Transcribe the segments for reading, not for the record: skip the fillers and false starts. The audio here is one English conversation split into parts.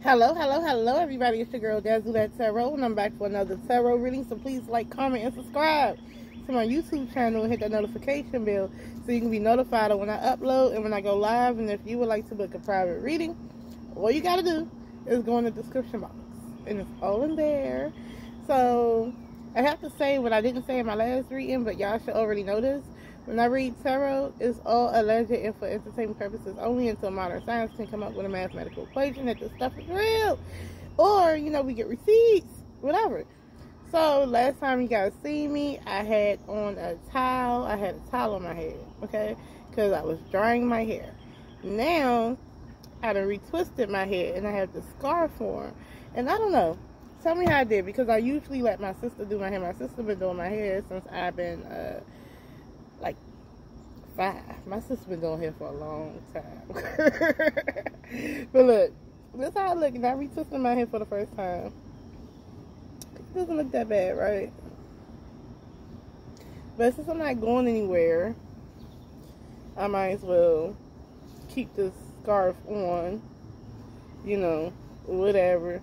Hello, everybody. It's your girl, DAZZLE, and I'm back for another tarot reading. So please like, comment, and subscribe to my YouTube channel and hit that notification bell so you can be notified of when I upload and when I go live. And if you would like to book a private reading, all you got to do is go in the description box, and it's all in there. So I have to say what I didn't say in my last reading, but y'all should already know this. When I read tarot, it's all alleged and for entertainment purposes only until modern science can come up with a mathematical equation that this stuff is real. Or, you know, we get receipts, whatever. So, last time you guys see me, I had on a towel. I had a towel on my head, okay? Because I was drying my hair. Now, I done retwisted my hair and I have the scarf on. And I don't know. Tell me how I did, because I usually let my sister do my hair. My sister been doing my hair since I've been, like 5. My sister's been doing hair for a long time. But look, this is how I look, and I retwisted my hair for the first time. It doesn't look that bad, right? But since I'm not going anywhere, I might as well keep this scarf on, you know, whatever.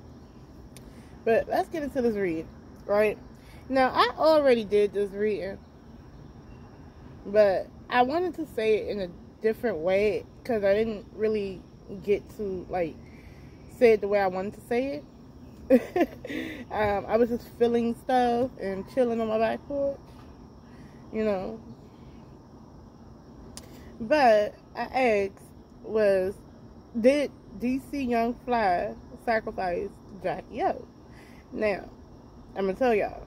But let's get into this reading, right? Now, I already did this reading, but I wanted to say it in a different way because I didn't really get to, like, say it the way I wanted to say it. I was just feeling stuff and chilling on my back porch, you know. But I asked was, did DC Young Fly sacrifice Jacky? Now, I'm going to tell y'all,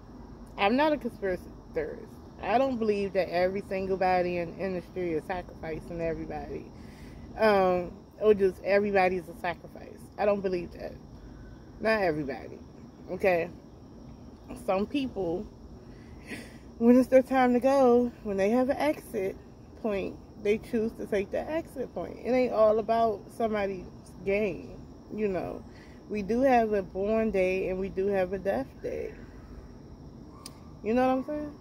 I'm not a conspiracy theorist. I don't believe that every single body in the industry is sacrificing everybody. Or just everybody's a sacrifice. I don't believe that. Not everybody. Okay? Some people, when it's their time to go, when they have an exit point, they choose to take the exit point. It ain't all about somebody's gain. You know. We do have a born day and we do have a death day. You know what I'm saying?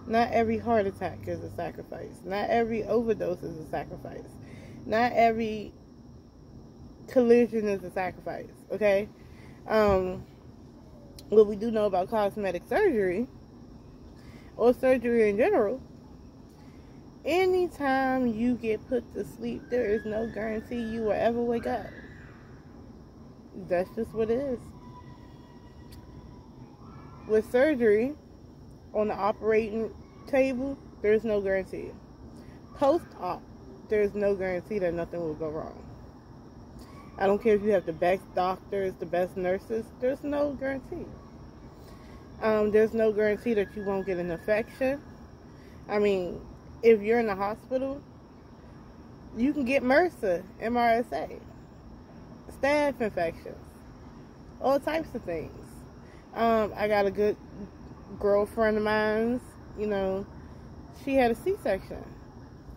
Not every heart attack is a sacrifice. Not every overdose is a sacrifice. Not every collision is a sacrifice. Okay? What we do know about cosmetic surgery, or surgery in general, anytime you get put to sleep, there is no guarantee you will ever wake up. That's just what it is. With surgery, on the operating table, there's no guarantee. Post-op, there's no guarantee that nothing will go wrong. I don't care if you have the best doctors, the best nurses, there's no guarantee. There's no guarantee that you won't get an infection. I mean, if you're in the hospital, you can get MRSA, MRSA, staph infections, all types of things. I got a good girlfriend of mine, you know, she had a C-section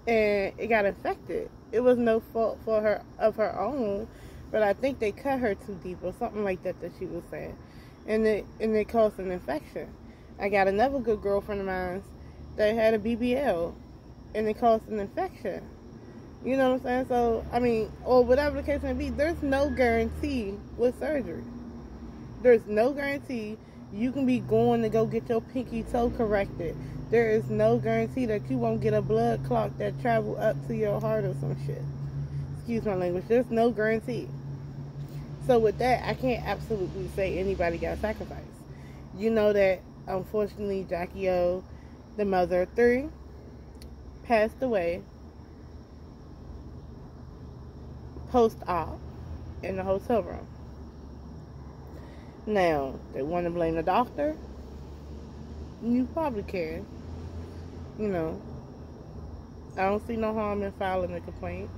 and it got infected. It was no fault of her own, but I think they cut her too deep or something like that she was saying, and it caused an infection. I got another good girlfriend of mine that had a BBL and it caused an infection. You know what I'm saying? So, I mean, or whatever the case may be, there's no guarantee with surgery. There's no guarantee you can be going to go get your pinky toe corrected. There is no guarantee that you won't get a blood clot that travel up to your heart or some shit. Excuse my language. There's no guarantee. So with that, I can't absolutely say anybody got sacrificed. You know that, unfortunately, Jacky O, the mother of 3, passed away post-op in the hotel room. Now, they want to blame the doctor. You probably can. You know, I don't see no harm in filing a complaint,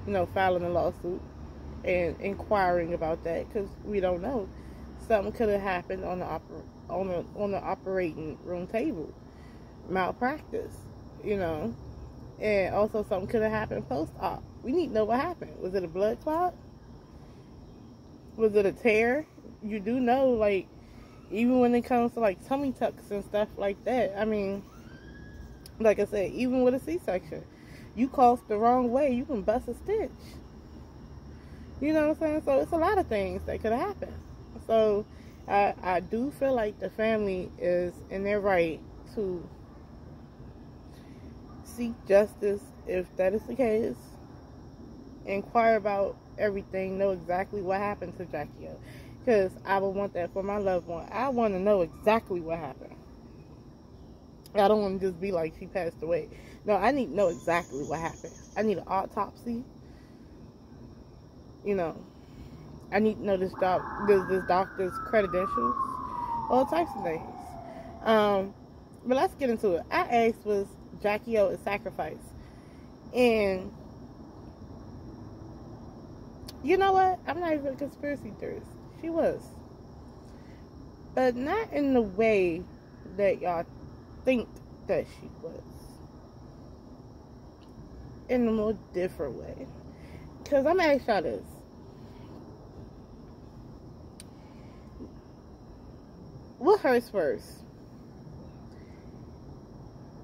you know, filing a lawsuit and inquiring about that, because we don't know. Something could have happened on the operating room table, malpractice, you know, and also something could have happened post-op. We need to know what happened. Was it a blood clot? Was it a tear? You do know, like, even when it comes to, like, tummy tucks and stuff like that, I mean, like I said, even with a C-section, you cough the wrong way, you can bust a stitch. You know what I'm saying? So it's a lot of things that could have happened. So I do feel like the family is in their right to seek justice if that is the case. Inquire about everything, know exactly what happened to Jacky. Because I would want that for my loved one. I want to know exactly what happened. I don't want to just be like she passed away. No, I need to know exactly what happened. I need an autopsy. You know, I need to know this doctor's credentials, all types of things. But let's get into it. I asked, was Jacky a sacrifice? And you know what? I'm not even a conspiracy theorist. She was. But not in the way that y'all think that she was. In a more different way. Because I'm going to ask y'all this. What hurts first?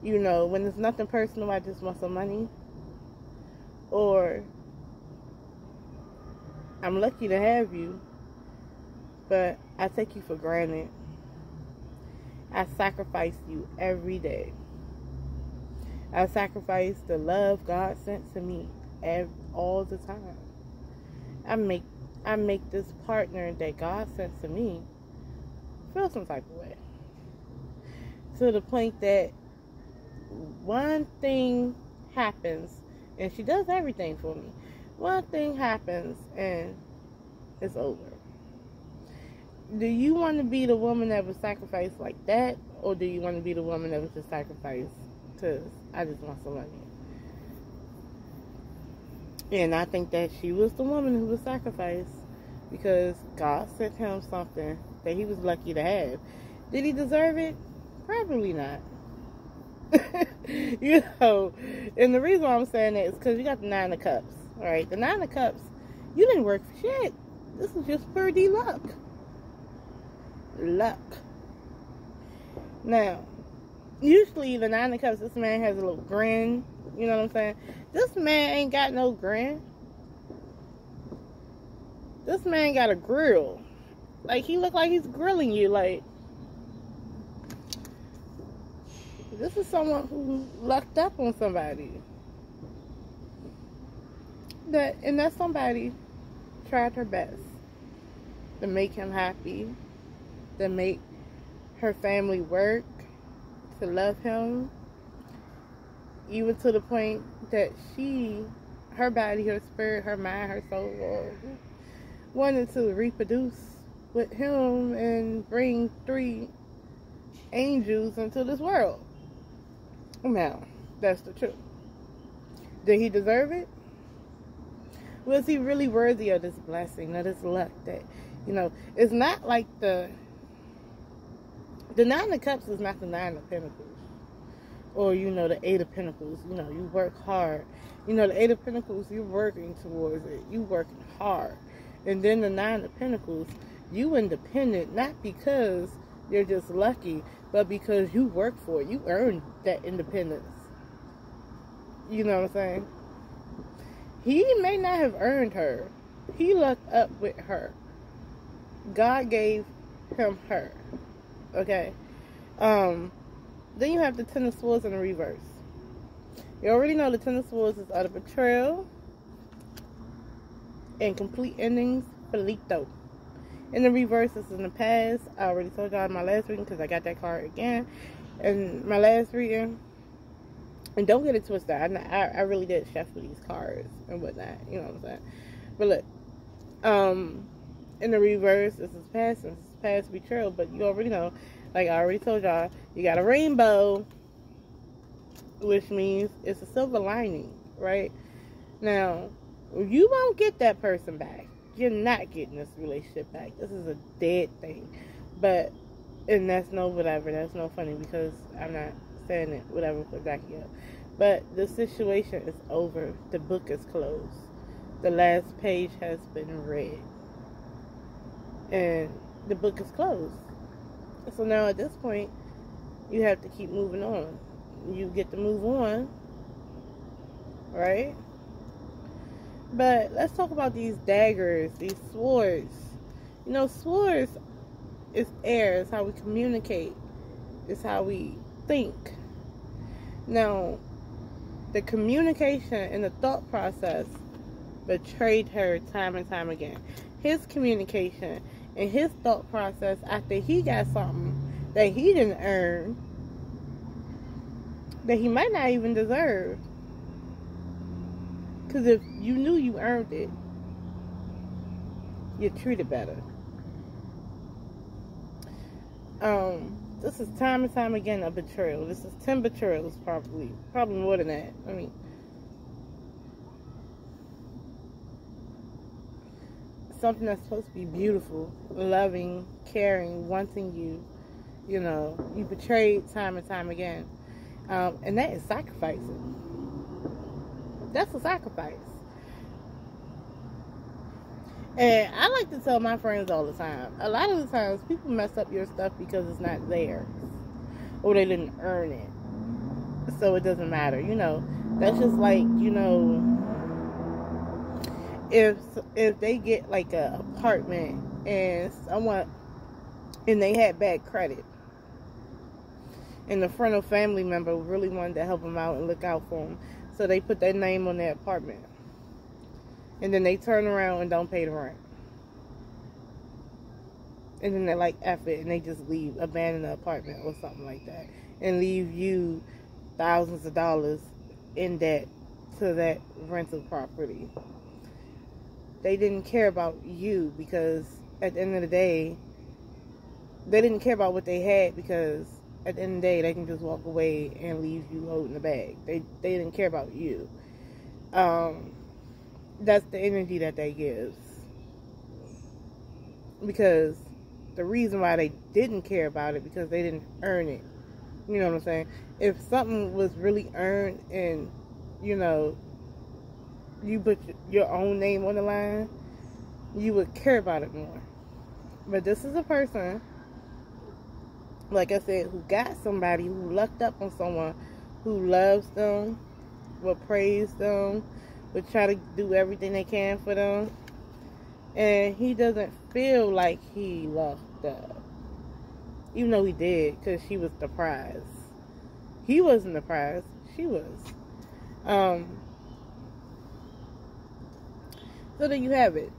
You know, when it's nothing personal, I just want some money. Or, I'm lucky to have you, but I take you for granted. I sacrifice you every day. I sacrifice the love God sent to me all the time. I make this partner that God sent to me feel some type of way. To the point that one thing happens, and she does everything for me. One thing happens, and it's over. Do you want to be the woman that was sacrificed like that? Or do you want to be the woman that was just sacrificed because I just want some money? And I think that she was the woman who was sacrificed because God sent him something that he was lucky to have. Did he deserve it? Probably not. You know, and the reason why I'm saying that is because you got the 9 of Cups. Alright, the 9 of Cups, you didn't work for shit. This is just pure D luck. Luck. Now, usually the 9 of Cups, this man has a little grin. You know what I'm saying? This man ain't got no grin. This man got a grill. Like, he look like he's grilling you. Like, this is someone who lucked up on somebody. And that somebody tried her best to make him happy, to make her family work, to love him, even to the point that her body, her spirit, her mind, her soul wanted to reproduce with him and bring 3 angels into this world. Now, that's the truth. Did he deserve it? Was he really worthy of this blessing, of this luck that, you know, it's not like the 9 of Cups is not the 9 of Pentacles. Or, you know, the 8 of Pentacles. You know, you work hard. You know, the 8 of Pentacles, you're working towards it. You working hard. And then the 9 of Pentacles, you independent, not because you're just lucky, but because you work for it. You earned that independence. You know what I'm saying? He may not have earned her. He lucked up with her. God gave him her. Okay? Then you have the 10 of Swords in the reverse. You already know the 10 of Swords is out of betrayal and complete endings, finito. In the reverse, this is in the past. I already told y'all in my last reading because I got that card again. In my last reading, and don't get it twisted, I really did shuffle these cards and whatnot. You know what I'm saying? But look, in the reverse, this is past betrayal. But you already know, like I already told y'all, you got a rainbow, which means it's a silver lining, right? Now, you won't get that person back. You're not getting this relationship back. This is a dead thing. But, and that's no whatever. That's no funny because I'm not saying it whatever for Jacky. But the situation is over. The book is closed. The last page has been read. And the book is closed. So now at this point, you have to keep moving on. You get to move on. Right? But let's talk about these daggers, these swords. You know, swords is air. It's how we communicate. It's how we think. Now, the communication and the thought process betrayed her time and time again. His communication and his thought process after he got something that he didn't earn, that he might not even deserve. Because if you knew you earned it, you'd treat it better. This is time and time again a betrayal. This is 10 betrayals, probably more than that. I mean, something that's supposed to be beautiful, loving, caring, wanting you, you know, you betrayed time and time again. And that is sacrificing. That's a sacrifice. And I like to tell my friends all the time, a lot of the times people mess up your stuff because it's not theirs, or they didn't earn it, so it doesn't matter. You know, that's just like, you know, if they get like a apartment and they had bad credit, and the friend or family member really wanted to help them out and look out for them, so they put their name on their apartment. And then they turn around and don't pay the rent. And then they're like, F it, and they just leave, abandon the apartment or something like that. And leave you thousands of dollars in debt to that rental property. They didn't care about you because at the end of the day, they didn't care about what they had because at the end of the day, they can just walk away and leave you holding the bag. They didn't care about you. That's the energy that they give. Because the reason why they didn't care about it, because they didn't earn it. You know what I'm saying? If something was really earned and, you know, you put your own name on the line, you would care about it more. But this is a person, like I said, who got somebody, who lucked up on someone who loves them, will praise them, would try to do everything they can for them, and he doesn't feel like he lucked up, even though he did, because she was the prize. He wasn't the prize, she was. So there you have it.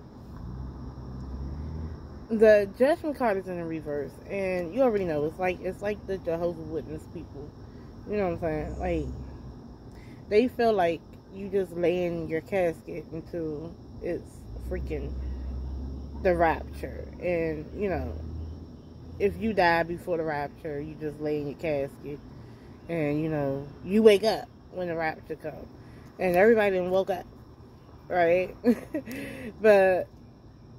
The Judgment card is in the reverse, and you already know, it's like the Jehovah's Witness people. You know what I'm saying? Like, they feel like you just lay in your casket until it's freaking the rapture. And, you know, if you die before the rapture, you just lay in your casket. And, you know, you wake up when the rapture comes. And everybody done woke up, right? But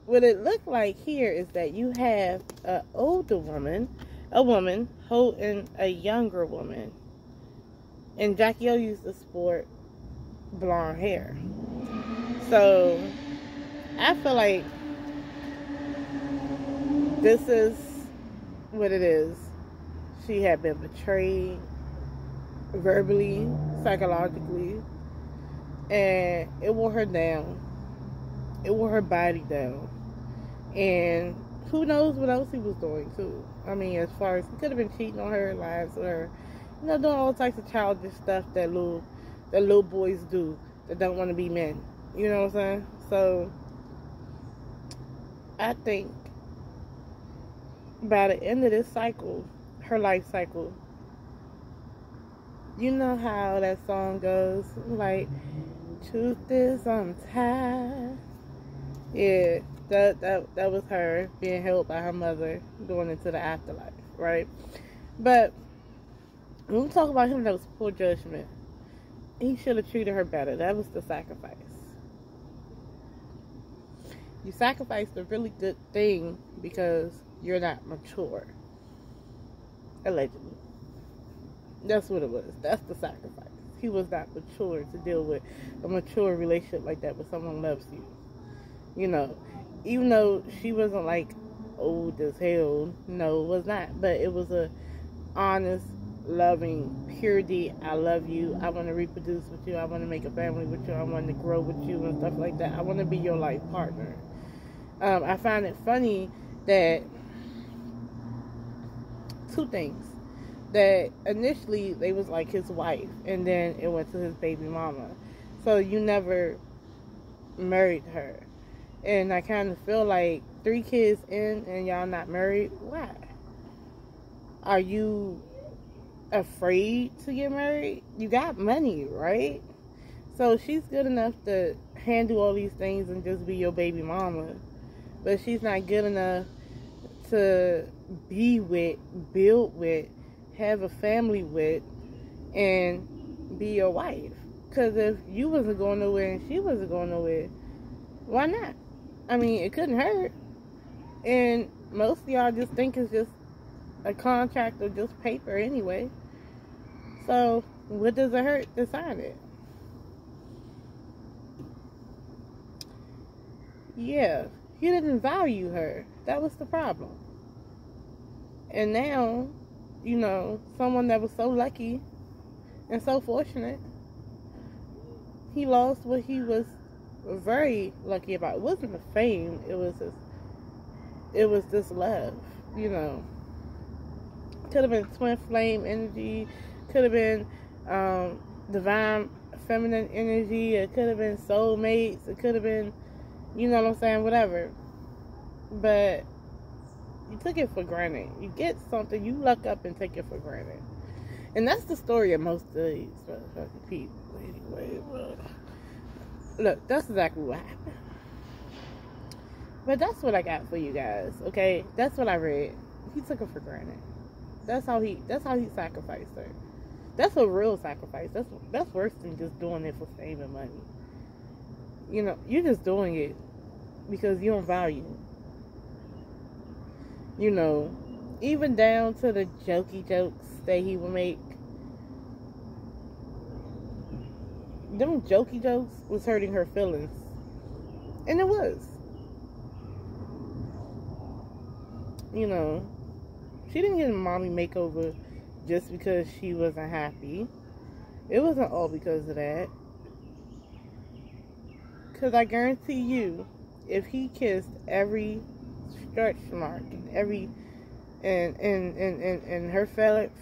what it looked like here is that you have an older woman, a woman holding a younger woman. And Jacky used to sport blonde hair. So I feel like this is what it is. She had been betrayed verbally, psychologically, and it wore her down. It wore her body down. And who knows what else he was doing too. I mean, as far as he could have been cheating on her, lying to her, you know, doing all types of childish stuff that little boys do that don't want to be men. You know what I'm saying? So I think by the end of this cycle, her life cycle, you know how that song goes, like, truth is I'm tired. Yeah, that was her being held by her mother going into the afterlife, right? But when we talk about him, that was poor judgment. He should have treated her better. That was the sacrifice. You sacrificed a really good thing because you're not mature. Allegedly. That's what it was. That's the sacrifice. He was not mature to deal with a mature relationship like that with someone who loves you. You know, even though she wasn't like old as hell. No, it was not. But it was a honest, loving, purity. I love you. I want to reproduce with you. I want to make a family with you. I want to grow with you and stuff like that. I want to be your life partner. I find it funny that two things. That initially they was like his wife, and then it went to his baby mama. So you never married her. And I kind of feel like 3 kids in and y'all not married. Why? Are you afraid to get married? You got money, right? So she's good enough to handle all these things and just be your baby mama. But she's not good enough to be with, build with, have a family with, and be your wife. Because if you wasn't going nowhere and she wasn't going nowhere, why not? I mean, it couldn't hurt. And most of y'all just think it's just a contract or just paper anyway. So, what does it hurt to sign it? Yeah, he didn't value her. That was the problem. And now, you know, someone that was so lucky and so fortunate, he lost what he was very lucky about. It wasn't the fame, it was this love, you know. Could have been twin flame energy, could have been divine feminine energy, it could have been soulmates, it could have been, you know what I'm saying, whatever. But you took it for granted. You get something, you luck up and take it for granted. And that's the story of most of these motherfucking people. Anyway, look, that's exactly what happened. But that's what I got for you guys, okay? That's what I read. He took her for granted. That's how he sacrificed her. That's a real sacrifice. That's worse than just doing it for fame and money. You know, you're just doing it because you don't value it. You know, even down to the jokey jokes that he would make. Them jokey jokes was hurting her feelings. And it was. You know, she didn't get a mommy makeover just because she wasn't happy. It wasn't all because of that. Because I guarantee you, if he kissed every stretch mark and every and her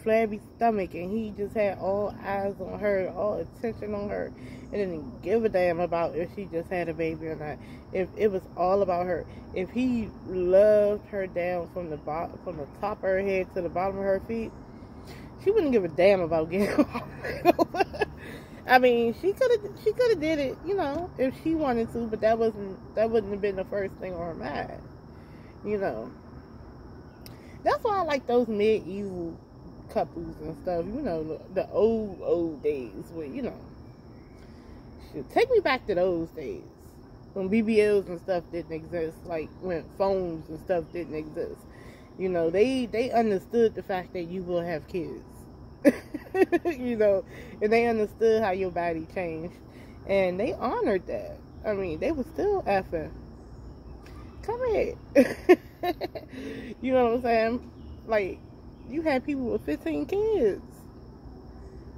flabby stomach, and he just had all eyes on her, all attention on her, and didn't give a damn about if she just had a baby or not. If it was all about her, if he loved her down from the top of her head to the bottom of her feet, she wouldn't give a damn about getting over. I mean, she could have did it, you know, if she wanted to, but that wouldn't have been the first thing on her mind, you know. That's why I like those medieval couples and stuff, you know, the old days where, you know, shit, take me back to those days when BBLs and stuff didn't exist, like when phones and stuff didn't exist. You know, they understood the fact that you will have kids. You know, and they understood how your body changed, and they honored that. I mean, they were still effing. Come here. You know what I'm saying? Like, you had people with 15 kids,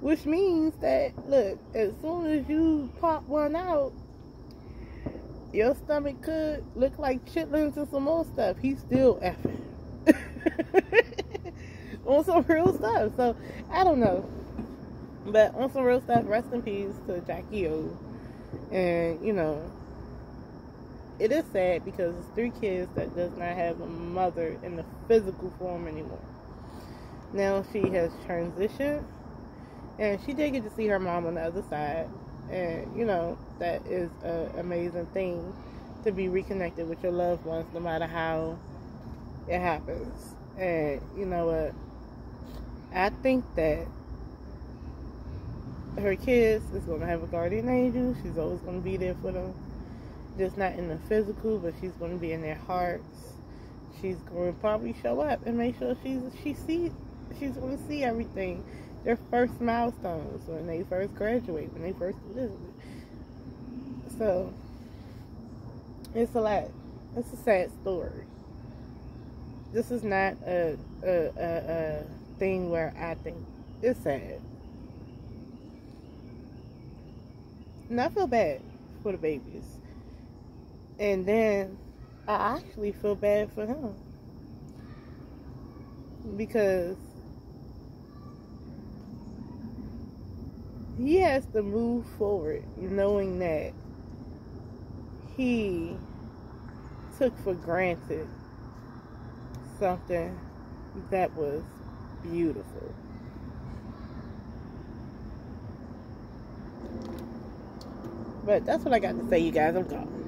which means that, look, as soon as you pop one out, your stomach could look like chitlins and some more stuff. He's still effing. On some real stuff. So, I don't know. But on some real stuff, rest in peace to Jacky O. And, you know, it is sad because it's 3 kids that does not have a mother in the physical form anymore. Now she has transitioned, and she did get to see her mom on the other side. And, you know, that is an amazing thing, to be reconnected with your loved ones no matter how it happens. And, you know what? I think that her kids is going to have a guardian angel. She's always going to be there for them. Just not in the physical, but she's going to be in their hearts. She's going to probably show up and make sure she's going to see everything. Their first milestones, when they first graduate, when they first do this. So, it's a lot. It's a sad story. This is not a thing where I think It's sad. And I feel bad for the babies. And then I actually feel bad for him. Because he has to move forward knowing that he took for granted something that was beautiful. But that's what I got to say, you guys. I'm gone.